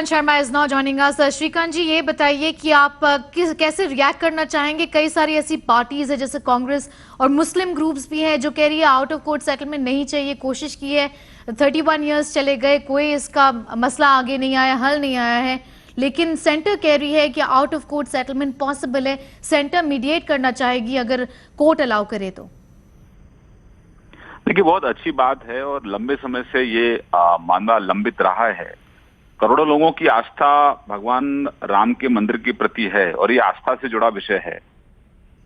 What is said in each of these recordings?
Shrikant Sharma is now joining us. Shrikant ji, ये बताइए कि आप कैसे रिएक्ट करना चाहेंगे। कई सारी ऐसी पार्टीज है जैसे कांग्रेस और मुस्लिम ग्रुप्स भी है जो कह रही है आउट ऑफ कोर्ट सेटलमेंट नहीं चाहिए। कोशिश की है, 31 ईयर्स चले गए, कोई इसका मसला आगे नहीं आया, हल नहीं आया है। लेकिन सेंटर कह रही है कि out of court settlement possible है, सेंटर मीडिएट करना चाहेगी अगर कोर्ट अलाउ करे तो। देखिए, बहुत अच्छी बात है और लंबे समय से ये मामला लंबित रहा है। करोड़ों लोगों की आस्था भगवान राम के मंदिर के प्रति है और ये आस्था से जुड़ा विषय है।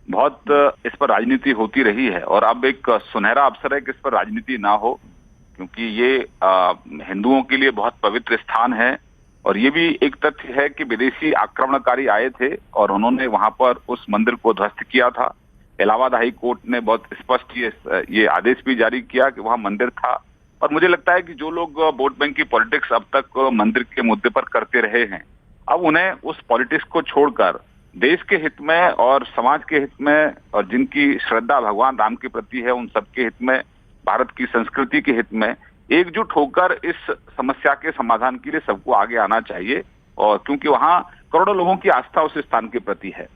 बहुत इस पर राजनीति होती रही है और अब एक सुनहरा अवसर है कि इस पर राजनीति ना हो, क्योंकि ये हिंदुओं के लिए बहुत पवित्र स्थान है। और ये भी एक तथ्य है कि विदेशी आक्रमणकारी आए थे और उन्होंने वहां पर उस मंदिर को ध्वस्त किया था। इलाहाबाद हाई कोर्ट ने बहुत स्पष्ट ये आदेश भी जारी किया कि वहां मंदिर था। और मुझे लगता है कि जो लोग वोट बैंक की पॉलिटिक्स अब तक मंदिर के मुद्दे पर करते रहे हैं, अब उन्हें उस पॉलिटिक्स को छोड़कर देश के हित में और समाज के हित में और जिनकी श्रद्धा भगवान राम के प्रति है उन सबके हित में, भारत की संस्कृति के हित में एकजुट होकर इस समस्या के समाधान के लिए सबको आगे आना चाहिए। और क्योंकि वहां करोड़ों लोगों की आस्था उस स्थान के प्रति है।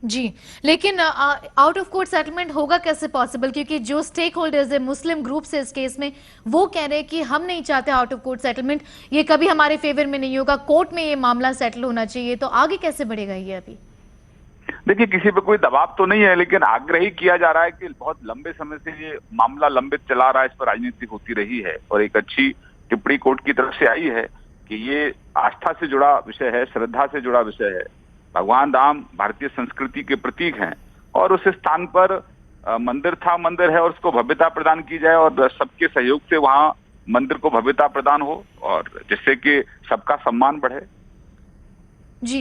जी, लेकिन आउट ऑफ कोर्ट सेटलमेंट होगा कैसे पॉसिबल, क्योंकि जो स्टेक होल्डर्स है, मुस्लिम ग्रुप्स है इस केस में, वो कह रहे हैं कि हम नहीं चाहते आउट ऑफ कोर्ट सेटलमेंट, ये कभी हमारे फेवर में नहीं होगा, कोर्ट में ये मामला सेटल होना चाहिए। तो आगे कैसे बढ़ेगा ये अभी? देखिए, किसी पे कोई दबाव तो नहीं है, लेकिन आग्रह ही किया जा रहा है कि बहुत लंबे समय से ये मामला लंबित चला रहा है, इस पर राजनीति होती रही है और एक अच्छी टिप्पणी कोर्ट की तरफ से आई है कि ये आस्था से जुड़ा विषय है, श्रद्धा से जुड़ा विषय है। भगवान राम भारतीय संस्कृति के प्रतीक हैं और उस स्थान पर मंदिर है और उसको भव्यता प्रदान की जाए और सबके सहयोग से वहां मंदिर को भव्यता प्रदान हो और जिससे कि सबका सम्मान बढ़े। जी,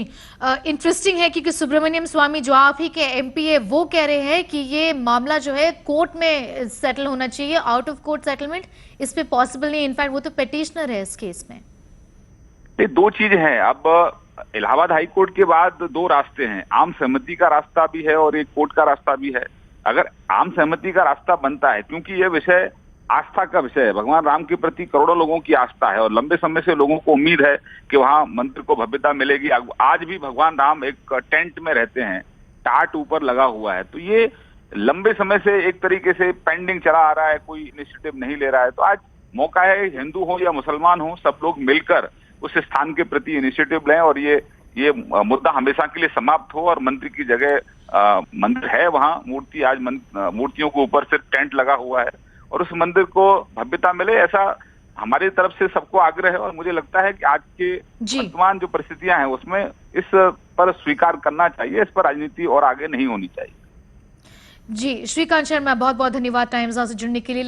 इंटरेस्टिंग है क्योंकि सुब्रमण्यम स्वामी जो आप ही के एमपी है वो कह रहे हैं कि ये मामला जो है कोर्ट में सेटल होना चाहिए, आउट ऑफ कोर्ट सेटलमेंट इस पे पॉसिबल नहीं। इनफैक्ट वो तो पिटिशनर है इस केस में। ये दो चीज हैं। अब इलाहाबाद हाई कोर्ट के बाद दो रास्ते हैं, आम सहमति का रास्ता भी है और एक कोर्ट का रास्ता भी है। अगर आम सहमति का रास्ता बनता है, क्योंकि यह विषय आस्था का विषय है, भगवान राम के प्रति करोड़ों लोगों की आस्था है और लंबे समय से लोगों को उम्मीद है कि वहां मंदिर को भव्यता मिलेगी। आज भी भगवान राम एक टेंट में रहते हैं, टाट ऊपर लगा हुआ है। तो ये लंबे समय से एक तरीके से पेंडिंग चला आ रहा है, कोई इनिशिएटिव नहीं ले रहा है। तो आज मौका है, हिंदू हो या मुसलमान हो, सब लोग मिलकर उस स्थान के प्रति इनिशिएटिव लें और ये मुद्दा हमेशा के लिए समाप्त हो और मंदिर की जगह मंदिर है वहां, मूर्ति आज मूर्तियों के ऊपर सिर्फ टेंट लगा हुआ है और उस मंदिर को भव्यता मिले, ऐसा हमारी तरफ से सबको आग्रह है। और मुझे लगता है कि आज के वर्तमान जो परिस्थितियां हैं उसमें इस पर स्वीकार करना चाहिए, इस पर राजनीति और आगे नहीं होनी चाहिए। जी, श्रीकांत शर्मा, बहुत बहुत धन्यवाद टाइम्स नाउ से जुड़ने के लिए।